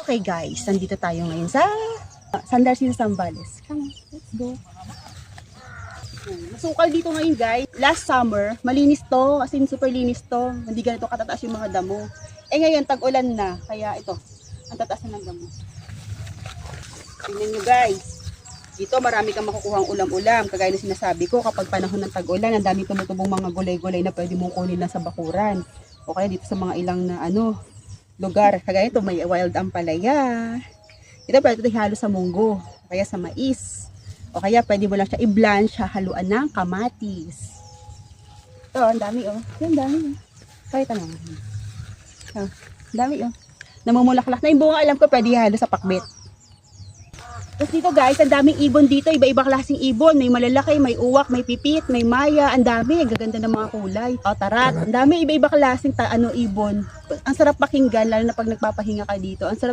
Okay guys, nandito tayo ngayon sa San Narciso, Zambales. Come on, let's go. Masukal dito ngayon guys. Last summer, malinis to, as in super linis to. Hindi ganito katataas yung mga damo. Eh ngayon, tag-ulan na, kaya ito, ang tataas na ng damo. Tingnan nyo guys. Dito marami kang makukuhang ulam-ulam. Kagaya na sinasabi ko, kapag panahon ng tag-ulan, ang dami tumutubong mga gulay-gulay na pwede mong kunin na sa bakuran. O kaya dito sa mga ilang na lugar. Kagaya ito, may wild ampalaya. Ito pwede ito halo sa munggo. O kaya sa mais. O kaya pwede mo lang siya i-blanch, haluan ng kamatis. Ito, ang dami oh. Yan, dami oh. Kaya ito naman. Oh, dami oh. Namumulaklak na yung bunga, alam ko pwede halo sa pakbet. Tapos dito guys, ang daming ibon dito, iba-iba klaseng ibon. May malalaki, may uwak, may pipit, may maya, ang dami, gaganda ng mga kulay. O tarat, ang dami, iba-iba klaseng ibon. Ang sarap pakinggan, lalo na pag nagpapahinga ka dito. Ang sarap